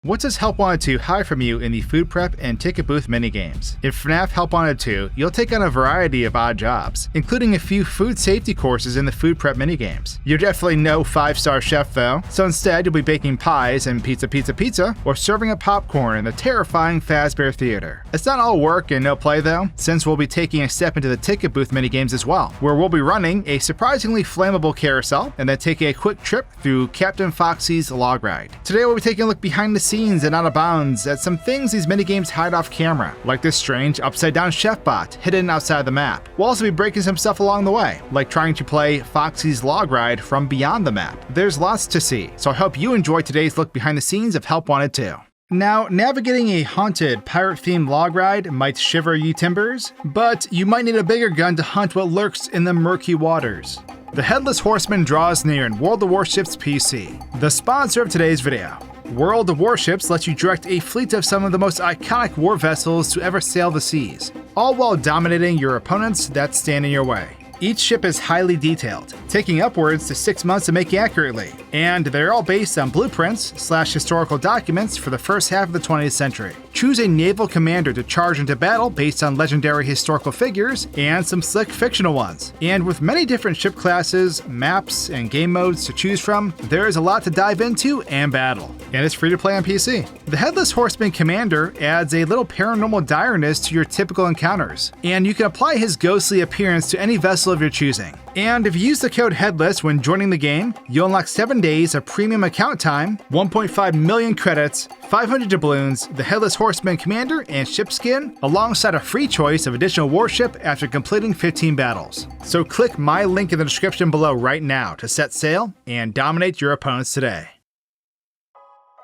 What does Help Wanted 2 hide from you in the food prep and ticket booth minigames? In FNAF Help Wanted 2, you'll take on a variety of odd jobs, including a few food safety courses in the food prep minigames. You're definitely no 5-star chef though, so instead you'll be baking pies and pizza, or serving up popcorn in the terrifying Fazbear Theater. It's not all work and no play though, since we'll be taking a step into the ticket booth minigames as well, where we'll be running a surprisingly flammable carousel and then taking a quick trip through Captain Foxy's log ride. Today we'll be taking a look behind the scenes and out of bounds at some things these minigames hide off camera, like this strange upside-down chef bot hidden outside the map. We'll also be breaking some stuff along the way, like trying to play Foxy's log ride from beyond the map. There's lots to see, so I hope you enjoy today's look behind the scenes of Help Wanted 2. Now, navigating a haunted, pirate-themed log ride might shiver ye timbers, but you might need a bigger gun to hunt what lurks in the murky waters. The Headless Horseman draws near in World of Warships PC, the sponsor of today's video. World of Warships lets you direct a fleet of some of the most iconic war vessels to ever sail the seas, all while dominating your opponents that stand in your way. Each ship is highly detailed, taking upwards to 6 months to make accurately, and they're all based on blueprints/historical documents for the first half of the 20th century. Choose a naval commander to charge into battle based on legendary historical figures and some slick fictional ones. And with many different ship classes, maps, and game modes to choose from, there is a lot to dive into and battle. And it's free to play on PC. The Headless Horseman Commander adds a little paranormal direness to your typical encounters, and you can apply his ghostly appearance to any vessel of your choosing. And if you use the code HEADLESS when joining the game, you'll unlock 7 days of premium account time, 1.5 million credits, 500 doubloons, the Headless Horseman Commander, and ship skin, alongside a free choice of additional warship after completing 15 battles. So click my link in the description below right now to set sail and dominate your opponents today.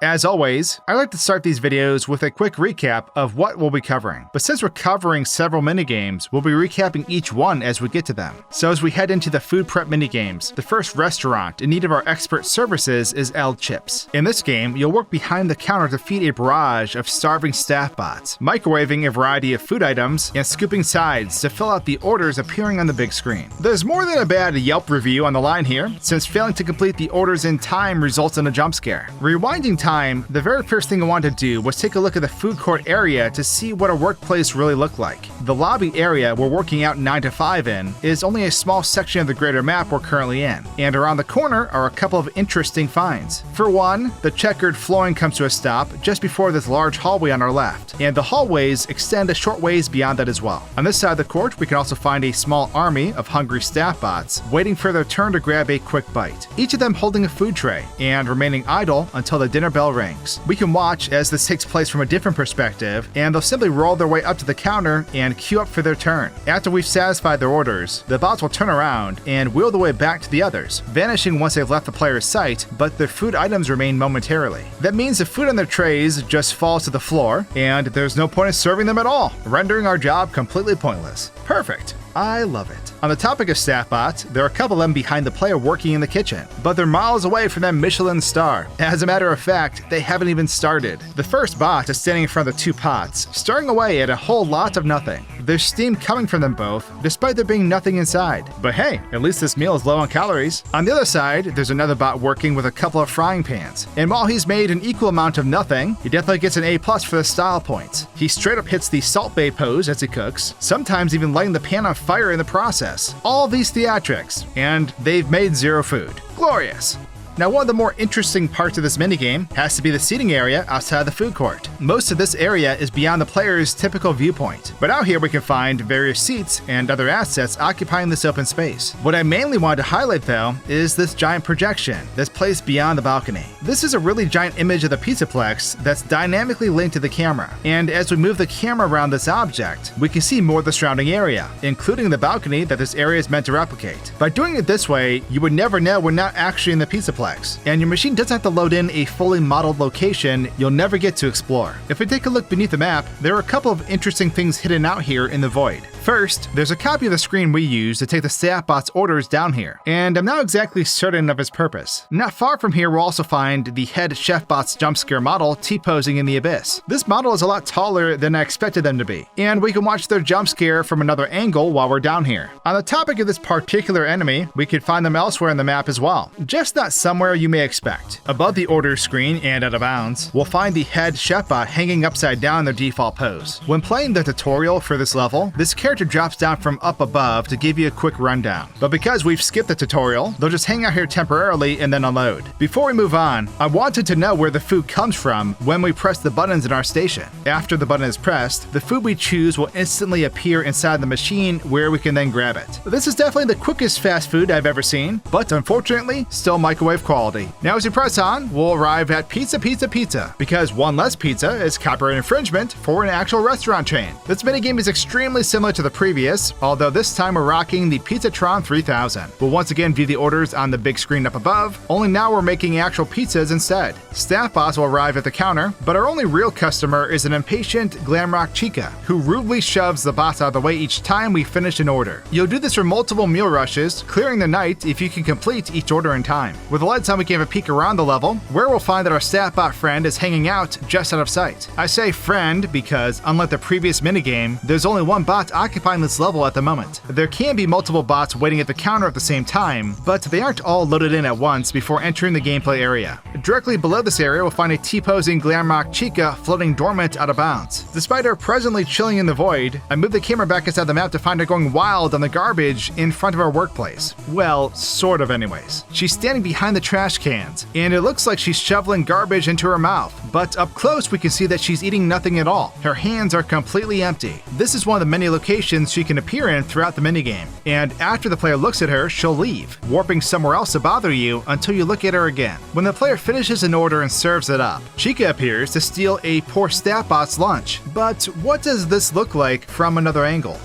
As always, I like to start these videos with a quick recap of what we'll be covering. But since we're covering several minigames, we'll be recapping each one as we get to them. So as we head into the food prep minigames, the first restaurant in need of our expert services is El Chips. In this game, you'll work behind the counter to feed a barrage of starving staff bots, microwaving a variety of food items, and scooping sides to fill out the orders appearing on the big screen. There's more than a bad Yelp review on the line here, since failing to complete the orders in time results in a jump scare. Rewinding time, the very first thing I wanted to do was take a look at the food court area to see what a workplace really looked like. The lobby area we're working out 9 to 5 in is only a small section of the greater map we're currently in, and around the corner are a couple of interesting finds. For one, the checkered flooring comes to a stop just before this large hallway on our left, and the hallways extend a short ways beyond that as well. On this side of the court, we can also find a small army of hungry staff bots waiting for their turn to grab a quick bite, each of them holding a food tray and remaining idle until the dinner bell rings. We can watch as this takes place from a different perspective, and they'll simply roll their way up to the counter and queue up for their turn. After we've satisfied their orders, the bots will turn around and wheel the way back to the others, vanishing once they've left the player's sight, but their food items remain momentarily. That means the food on their trays just falls to the floor, and there's no point in serving them at all, rendering our job completely pointless. Perfect. I love it. On the topic of staff bots, there are a couple of them behind the player working in the kitchen, but they're miles away from that Michelin star. As a matter of fact, they haven't even started. The first bot is standing in front of the 2 pots, stirring away at a whole lot of nothing. There's steam coming from them both, despite there being nothing inside. But hey, at least this meal is low on calories. On the other side, there's another bot working with a couple of frying pans, and while he's made an equal amount of nothing, he definitely gets an A+ for the style points. He straight up hits the Salt Bay pose as he cooks, sometimes even lighting the pan on fire in the process. All these theatrics, and they've made 0 food. Glorious! Now, one of the more interesting parts of this minigame has to be the seating area outside the food court. Most of this area is beyond the player's typical viewpoint, but out here we can find various seats and other assets occupying this open space. What I mainly wanted to highlight though is this giant projection that's placed beyond the balcony. This is a really giant image of the Pizzaplex that's dynamically linked to the camera, and as we move the camera around this object, we can see more of the surrounding area, including the balcony that this area is meant to replicate. By doing it this way, you would never know we're not actually in the Pizzaplex, and your machine doesn't have to load in a fully modeled location you'll never get to explore. If we take a look beneath the map, there are a couple of interesting things hidden out here in the void. First, there's a copy of the screen we use to take the staff bot's orders down here, and I'm not exactly certain of its purpose. Not far from here we'll also find the head chef bot's jump scare model T-posing in the abyss. This model is a lot taller than I expected them to be, and we can watch their jump scare from another angle while we're down here. On the topic of this particular enemy, we could find them elsewhere in the map as well, just not somewhere you may expect. Above the orders screen and out of bounds, we'll find the head chef bot hanging upside down in their default pose. When playing the tutorial for this level, this character drops down from up above to give you a quick rundown. But because we've skipped the tutorial, they'll just hang out here temporarily and then unload. Before we move on, I wanted to know where the food comes from when we press the buttons in our station. After the button is pressed, the food we choose will instantly appear inside the machine where we can then grab it. This is definitely the quickest fast food I've ever seen, but unfortunately, still microwave quality. Now as you press on, we'll arrive at Pizza Pizza Pizza, because one less pizza is copyright infringement for an actual restaurant chain. This minigame is extremely similar to the previous, although this time we're rocking the Pizzatron 3000. We'll once again view the orders on the big screen up above, only now we're making actual pizzas instead. Staff bots will arrive at the counter, but our only real customer is an impatient Glamrock Chica, who rudely shoves the bots out of the way each time we finish an order. You'll do this for multiple meal rushes, clearing the night if you can complete each order in time. With the lights on, we can have a peek around the level, where we'll find that our staff bot friend is hanging out just out of sight. I say friend because, unlike the previous minigame, there's only one bot occupying this level at the moment. There can be multiple bots waiting at the counter at the same time, but they aren't all loaded in at once before entering the gameplay area. Directly below this area, we'll find a T-posing Glamrock Chica floating dormant out of bounds. Despite her presently chilling in the void, I moved the camera back inside the map to find her going wild on the garbage in front of our workplace. Well, sort of anyways. She's standing behind the trash cans, and it looks like she's shoveling garbage into her mouth, but up close we can see that she's eating nothing at all. Her hands are completely empty. This is one of the many locations she can appear in throughout the minigame, and after the player looks at her, she'll leave, warping somewhere else to bother you until you look at her again. When the player finishes an order and serves it up, Chica appears to steal a poor staff bot's lunch. But what does this look like from another angle?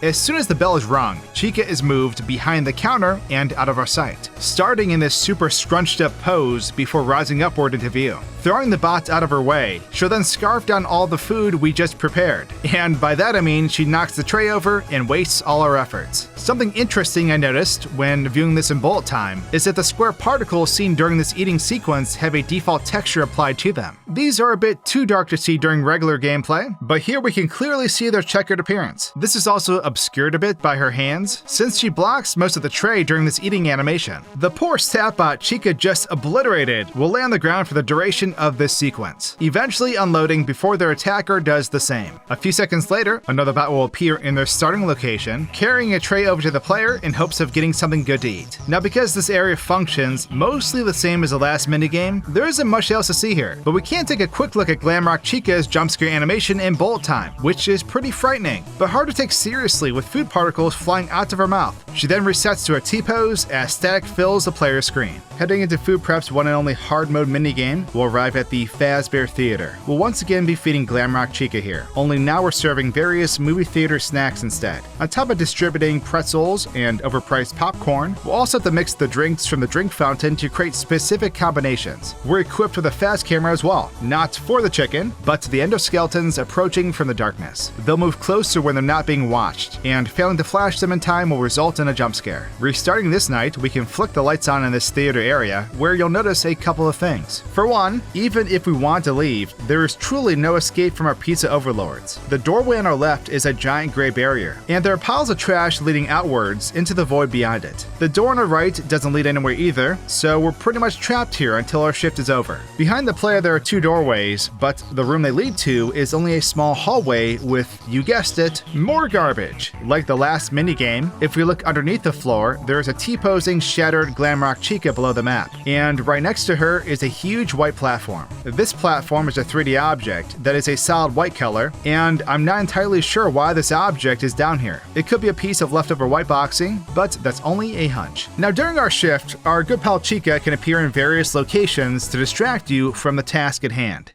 As soon as the bell is rung, Chica is moved behind the counter and out of our sight, starting in this super scrunched up pose before rising upward into view. Throwing the bots out of her way, she'll then scarf down all the food we just prepared. And by that I mean she knocks the tray over and wastes all our efforts. Something interesting I noticed when viewing this in bullet time is that the square particles seen during this eating sequence have a default texture applied to them. These are a bit too dark to see during regular gameplay, but here we can clearly see their checkered appearance. This is also obscured a bit by her hands, since she blocks most of the tray during this eating animation. The poor staff bot Chica just obliterated will lay on the ground for the duration of this sequence, eventually unloading before their attacker does the same. A few seconds later, another bot will appear in their starting location, carrying a tray over to the player in hopes of getting something good to eat. Now because this area functions mostly the same as the last minigame, there isn't much else to see here, but we can take a quick look at Glamrock Chica's jumpscare animation in bullet time, which is pretty frightening, but hard to take seriously with food particles flying out of her mouth. She then resets to a T-pose as static fills the player's screen. Heading into Food Prep's one and only hard mode minigame, we'll arrive at the Fazbear Theater. We'll once again be feeding Glamrock Chica here, only now we're serving various movie theater snacks instead. On top of distributing pretzels and overpriced popcorn, we'll also have to mix the drinks from the drink fountain to create specific combinations. We're equipped with a fast camera as well, not for the chicken, but to the endoskeletons approaching from the darkness. They'll move closer when they're not being watched, and failing to flash them in time will result in a jump scare. Restarting this night, we can flick the lights on in this theater area, where you'll notice a couple of things. For one, even if we want to leave, there is truly no escape from our pizza overlords. The doorway on our left is a giant gray barrier, and there are piles of trash leading outwards into the void beyond it. The door on our right doesn't lead anywhere either, so we're pretty much trapped here until our shift is over. Behind the player there are two doorways, but the room they lead to is only a small hallway with, you guessed it, more garbage. Like the last minigame, if we look underneath the floor, there is a T-posing shattered Glamrock Chica below the map, and right next to her is a huge white platform. This platform is a 3D object that is a solid white color, and I'm not entirely sure why this object is down here. It could be a piece of leftover white boxing, but that's only a hunch. Now during our shift, our good pal Chica can appear in various locations to distract you from the task at hand.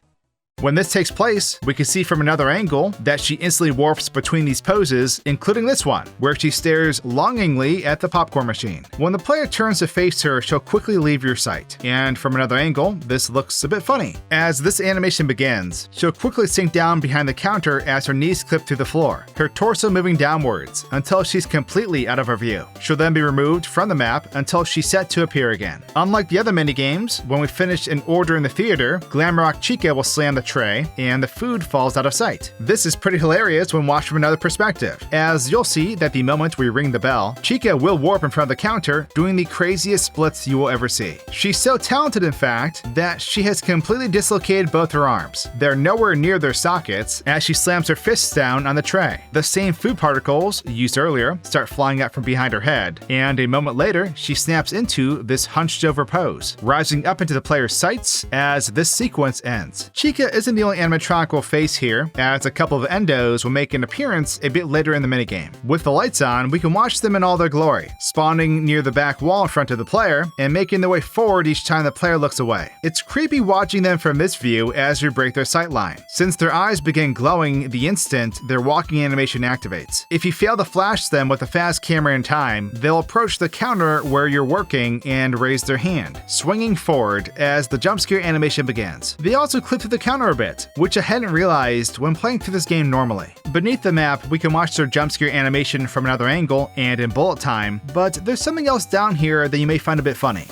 When this takes place, we can see from another angle that she instantly warps between these poses, including this one, where she stares longingly at the popcorn machine. When the player turns to face her, she'll quickly leave your sight. And from another angle, this looks a bit funny. As this animation begins, she'll quickly sink down behind the counter as her knees clip through the floor, her torso moving downwards until she's completely out of our view. She'll then be removed from the map until she's set to appear again. Unlike the other minigames, when we finish an order in the theater, Glamrock Chica will slam the tray and the food falls out of sight. This is pretty hilarious when watched from another perspective, as you'll see that the moment we ring the bell, Chica will warp in front of the counter, doing the craziest splits you will ever see. She's so talented, in fact, that she has completely dislocated both her arms. They're nowhere near their sockets as she slams her fists down on the tray. The same food particles used earlier start flying out from behind her head, and a moment later, she snaps into this hunched over pose, rising up into the player's sights as this sequence ends. Chica isn't the only animatronic we'll face here, as a couple of endos will make an appearance a bit later in the minigame. With the lights on, we can watch them in all their glory, spawning near the back wall in front of the player and making their way forward each time the player looks away. It's creepy watching them from this view as we break their sight line, since their eyes begin glowing the instant their walking animation activates. If you fail to flash them with a fast camera in time, they'll approach the counter where you're working and raise their hand, swinging forward as the jump scare animation begins. They also clip through the counter a bit, which I hadn't realized when playing through this game normally. Beneath the map, we can watch their jump scare animation from another angle and in bullet time, but there's something else down here that you may find a bit funny.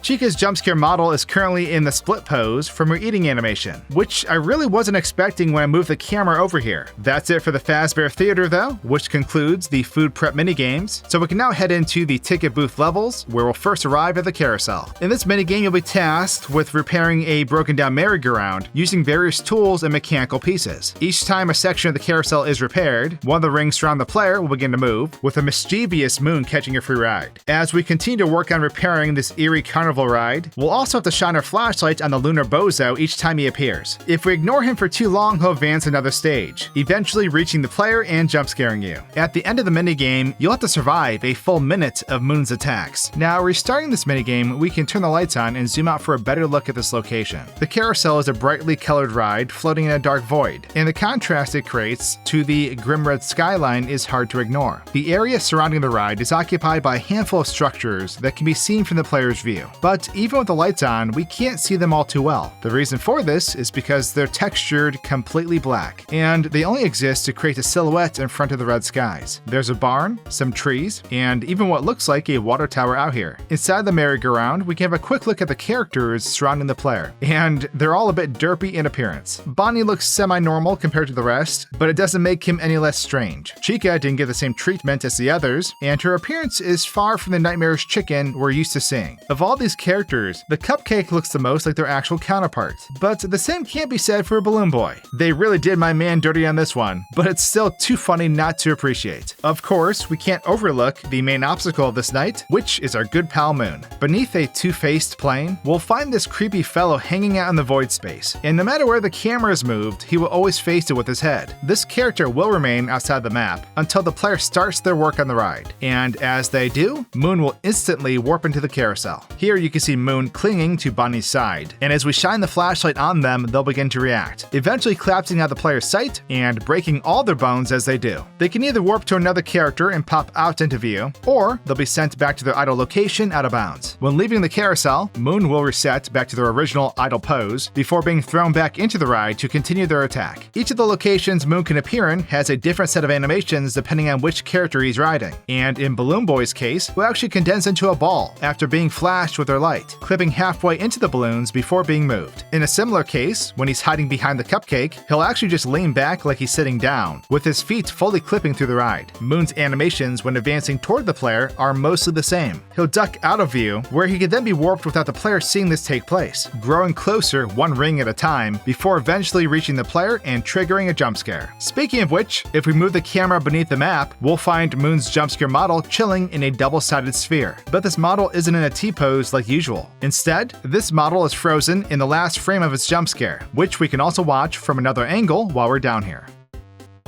Chica's jump scare model is currently in the split pose from her eating animation, which I really wasn't expecting when I moved the camera over here. That's it for the Fazbear Theater though, which concludes the food prep minigames, so we can now head into the ticket booth levels, where we'll first arrive at the carousel. In this minigame, you'll be tasked with repairing a broken down merry-go-round using various tools and mechanical pieces. Each time a section of the carousel is repaired, one of the rings surround the player will begin to move, with a mischievous moon catching a free ride. As we continue to work on repairing this eerie carnival ride, we'll also have to shine our flashlight on the lunar bozo each time he appears. If we ignore him for too long, he'll advance another stage, eventually reaching the player and jump scaring you. At the end of the minigame, you'll have to survive a full minute of Moon's attacks. Now, restarting this minigame, we can turn the lights on and zoom out for a better look at this location. The carousel is a brightly colored ride floating in a dark void, and the contrast it creates to the grim red skyline is hard to ignore. The area surrounding the ride is occupied by a handful of structures that can be seen from the player's view. But even with the lights on, we can't see them all too well. The reason for this is because they're textured completely black, and they only exist to create a silhouette in front of the red skies. There's a barn, some trees, and even what looks like a water tower out here. Inside the merry-go-round, we can have a quick look at the characters surrounding the player, and they're all a bit derpy in appearance. Bonnie looks semi-normal compared to the rest, but it doesn't make him any less strange. Chica didn't get the same treatment as the others, and her appearance is far from the nightmarish chicken we're used to seeing. Of all these characters, the cupcake looks the most like their actual counterpart, but the same can't be said for a Balloon Boy. They really did my man dirty on this one, but it's still too funny not to appreciate. Of course, we can't overlook the main obstacle of this night, which is our good pal Moon. Beneath a two-faced plane, we'll find this creepy fellow hanging out in the void space, and no matter where the camera is moved, he will always face it with his head. This character will remain outside the map until the player starts their work on the ride, and as they do, Moon will instantly warp into the carousel. Here you can see Moon clinging to Bonnie's side, and as we shine the flashlight on them, they'll begin to react, eventually collapsing out the player's sight and breaking all their bones as they do. They can either warp to another character and pop out into view, or they'll be sent back to their idle location out of bounds. When leaving the carousel, Moon will reset back to their original idle pose before being thrown back into the ride to continue their attack. Each of the locations Moon can appear in has a different set of animations depending on which character he's riding, and in Balloon Boy's case, will actually condense into a ball after being flashed with their light, clipping halfway into the balloons before being moved. In a similar case, when he's hiding behind the cupcake, he'll actually just lean back like he's sitting down, with his feet fully clipping through the ride. Moon's animations when advancing toward the player are mostly the same. He'll duck out of view, where he can then be warped without the player seeing this take place, growing closer one ring at a time before eventually reaching the player and triggering a jump scare. Speaking of which, if we move the camera beneath the map, we'll find Moon's jump scare model chilling in a double-sided sphere. But this model isn't in a T-pose like usual. Instead, this model is frozen in the last frame of its jump scare, which we can also watch from another angle while we're down here.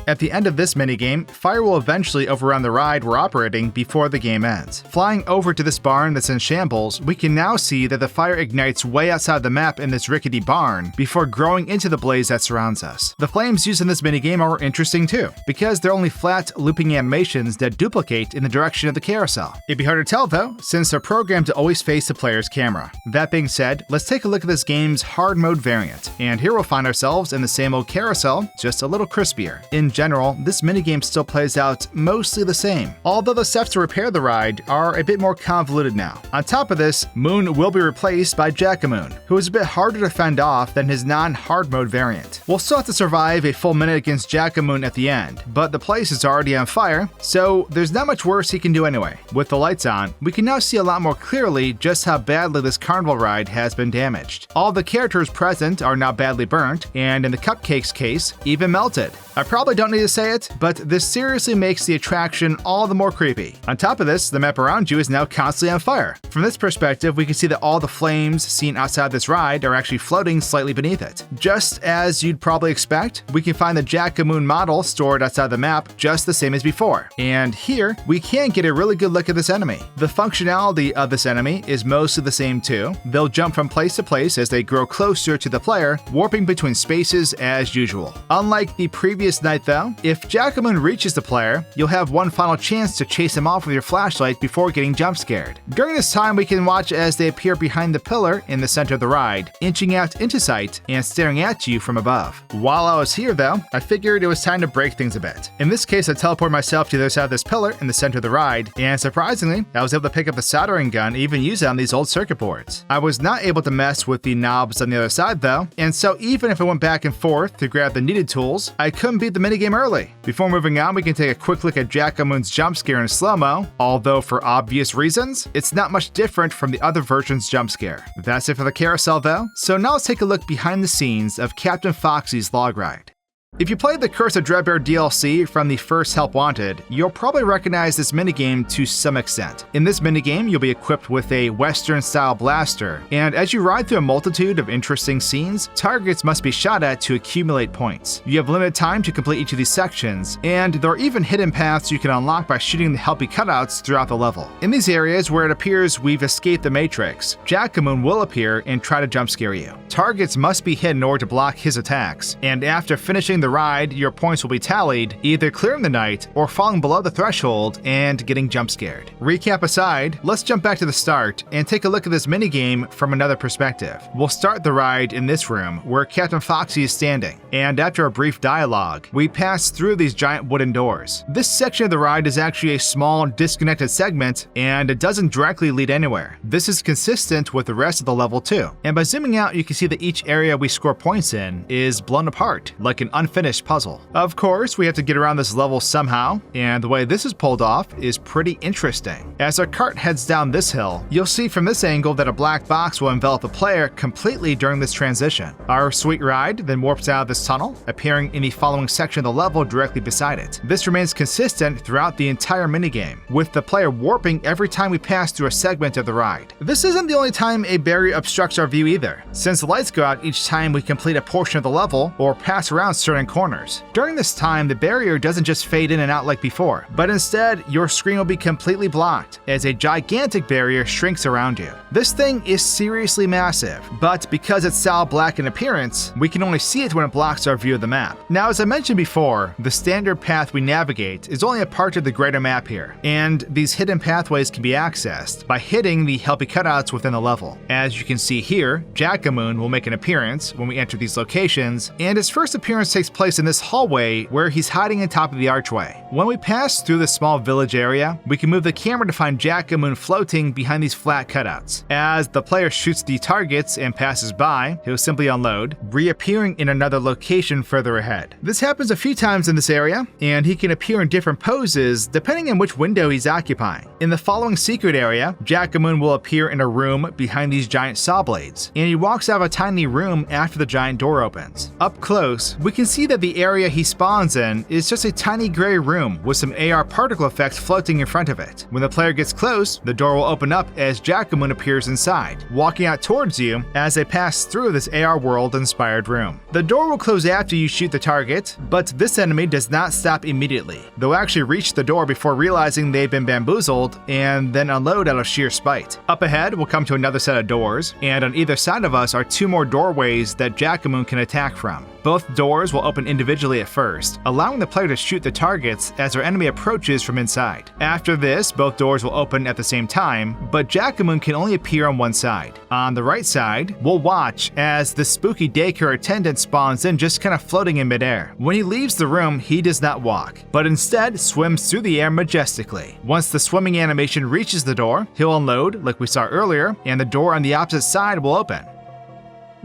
At the end of this minigame, fire will eventually overrun the ride we're operating before the game ends. Flying over to this barn that's in shambles, we can now see that the fire ignites way outside the map in this rickety barn before growing into the blaze that surrounds us. The flames used in this minigame are interesting too, because they're only flat, looping animations that duplicate in the direction of the carousel. It'd be hard to tell though, since they're programmed to always face the player's camera. That being said, let's take a look at this game's hard mode variant, and here we'll find ourselves in the same old carousel, just a little crispier. In general, this minigame still plays out mostly the same, although the steps to repair the ride are a bit more convoluted now. On top of this, Moon will be replaced by Jack-a-Moon, who is a bit harder to fend off than his non-hard mode variant. We'll still have to survive a full minute against Jack-a-Moon at the end, but the place is already on fire, so there's not much worse he can do anyway. With the lights on, we can now see a lot more clearly just how badly this carnival ride has been damaged. All the characters present are now badly burnt, and in the cupcake's case, even melted. I probably don't need to say it, but this seriously makes the attraction all the more creepy. On top of this, the map around you is now constantly on fire. From this perspective, we can see that all the flames seen outside this ride are actually floating slightly beneath it. Just as you'd probably expect, we can find the Jack-a-Moon model stored outside the map just the same as before. And here, we can get a really good look at this enemy. The functionality of this enemy is mostly the same too. They'll jump from place to place as they grow closer to the player, warping between spaces as usual. Unlike the previous night though, if Jack-a-Moon reaches the player, you'll have one final chance to chase him off with your flashlight before getting jump scared. During this time, we can watch as they appear behind the pillar in the center of the ride, inching out into sight and staring at you from above. While I was here though, I figured it was time to break things a bit. In this case, I teleported myself to the other side of this pillar in the center of the ride, and surprisingly, I was able to pick up the soldering gun and even use it on these old circuit boards. I was not able to mess with the knobs on the other side though, and so even if I went back and forth to grab the needed tools, I couldn't beat the minigame early. Before moving on, we can take a quick look at Jack-a-Moon's jump scare in slow-mo, although for obvious reasons, it's not much different from the other version's jump scare. That's it for the carousel though, so now let's take a look behind the scenes of Captain Foxy's log ride. If you played the Curse of Dreadbear DLC from the first Help Wanted, you'll probably recognize this minigame to some extent. In this minigame, you'll be equipped with a Western-style blaster, and as you ride through a multitude of interesting scenes, targets must be shot at to accumulate points. You have limited time to complete each of these sections, and there are even hidden paths you can unlock by shooting the helpy cutouts throughout the level. In these areas where it appears we've escaped the Matrix, Jack-a-Moon will appear and try to jump scare you. Targets must be hit in order to block his attacks, and after finishing the ride, your points will be tallied, either clearing the night or falling below the threshold and getting jump scared. Recap aside, let's jump back to the start and take a look at this minigame from another perspective. We'll start the ride in this room where Captain Foxy is standing, and after a brief dialogue, we pass through these giant wooden doors. This section of the ride is actually a small, disconnected segment, and it doesn't directly lead anywhere. This is consistent with the rest of the level too, and by zooming out, you can see that each area we score points in is blown apart, like an unfinished puzzle. Of course, we have to get around this level somehow, and the way this is pulled off is pretty interesting. As our cart heads down this hill, you'll see from this angle that a black box will envelop the player completely during this transition. Our sweet ride then warps out of this tunnel, appearing in the following section of the level directly beside it. This remains consistent throughout the entire minigame, with the player warping every time we pass through a segment of the ride. This isn't the only time a barrier obstructs our view either, since the lights go out each time we complete a portion of the level or pass around certain corners. During this time, the barrier doesn't just fade in and out like before, but instead, your screen will be completely blocked as a gigantic barrier shrinks around you. This thing is seriously massive, but because it's solid black in appearance, we can only see it when it blocks our view of the map. Now, as I mentioned before, the standard path we navigate is only a part of the greater map here, and these hidden pathways can be accessed by hitting the helpy cutouts within the level. As you can see here, Jack-a-Moon will make an appearance when we enter these locations, and his first appearance takes place in this hallway where he's hiding on top of the archway. When we pass through this small village area, we can move the camera to find Jack-a-Moon floating behind these flat cutouts. As the player shoots the targets and passes by, he'll simply unload, reappearing in another location further ahead. This happens a few times in this area, and he can appear in different poses depending on which window he's occupying. In the following secret area, Jack-a-Moon will appear in a room behind these giant saw blades, and he walks out of a tiny room after the giant door opens. Up close, we can see see that the area he spawns in is just a tiny gray room with some AR particle effects floating in front of it. When the player gets close, the door will open up as Jackamoon appears inside, walking out towards you as they pass through this AR world-inspired room. The door will close after you shoot the target, but this enemy does not stop immediately. They'll actually reach the door before realizing they've been bamboozled and then unload out of sheer spite. Up ahead, we'll come to another set of doors, and on either side of us are 2 more doorways that Jackamoon can attack from. Both doors will open individually at first, allowing the player to shoot the targets as our enemy approaches from inside. After this, both doors will open at the same time, but Jackamoon can only appear on one side. On the right side, we'll watch as the spooky daycare attendant spawns in just kind of floating in midair. When he leaves the room, he does not walk, but instead swims through the air majestically. Once the swimming animation reaches the door, he'll unload like we saw earlier, and the door on the opposite side will open.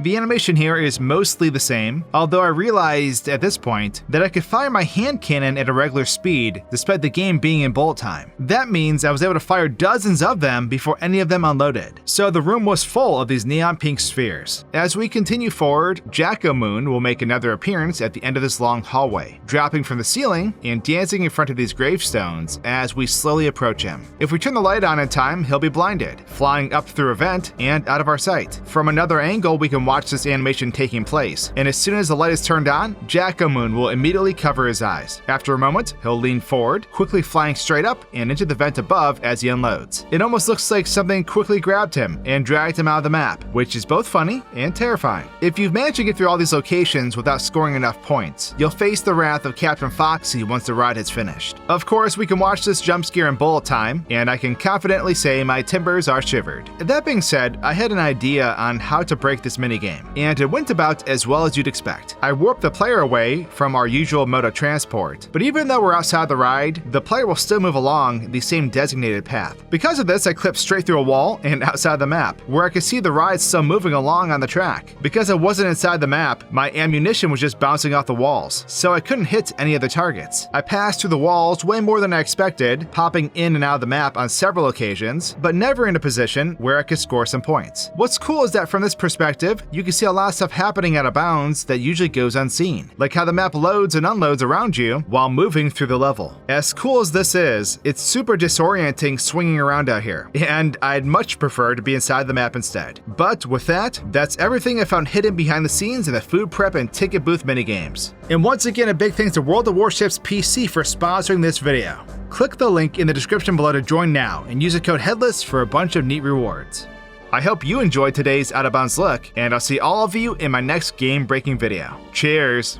The animation here is mostly the same, although I realized at this point that I could fire my hand cannon at a regular speed despite the game being in bullet time. That means I was able to fire dozens of them before any of them unloaded. So the room was full of these neon pink spheres. As we continue forward, Jackamoon will make another appearance at the end of this long hallway, dropping from the ceiling and dancing in front of these gravestones as we slowly approach him. If we turn the light on in time, he'll be blinded, flying up through a vent and out of our sight. From another angle, we can watch this animation taking place, and as soon as the light is turned on, Jackamoon will immediately cover his eyes. After a moment, he'll lean forward, quickly flying straight up and into the vent above as he unloads. It almost looks like something quickly grabbed him and dragged him out of the map, which is both funny and terrifying. If you've managed to get through all these locations without scoring enough points, you'll face the wrath of Captain Foxy once the ride has finished. Of course, we can watch this jump scare in bullet time, and I can confidently say my timbers are shivered. That being said, I had an idea on how to break this minigame, and it went about as well as you'd expect. I warped the player away from our usual mode of transport, but even though we're outside the ride, the player will still move along the same designated path. Because of this, I clipped straight through a wall and outside the map, where I could see the ride still moving along on the track. Because I wasn't inside the map, my ammunition was just bouncing off the walls, so I couldn't hit any of the targets. I passed through the walls way more than I expected, popping in and out of the map on several occasions, but never in a position where I could score some points. What's cool is that from this perspective, you can see a lot of stuff happening out of bounds that usually goes unseen, like how the map loads and unloads around you while moving through the level. As cool as this is, it's super disorienting swinging around out here, and I'd much prefer to be inside the map instead. But with that, that's everything I found hidden behind the scenes in the food prep and ticket booth minigames. And once again, a big thanks to World of Warships PC for sponsoring this video. Click the link in the description below to join now and use the code HEADLESS for a bunch of neat rewards. I hope you enjoyed today's Out of Bounds look, and I'll see all of you in my next game-breaking video. Cheers!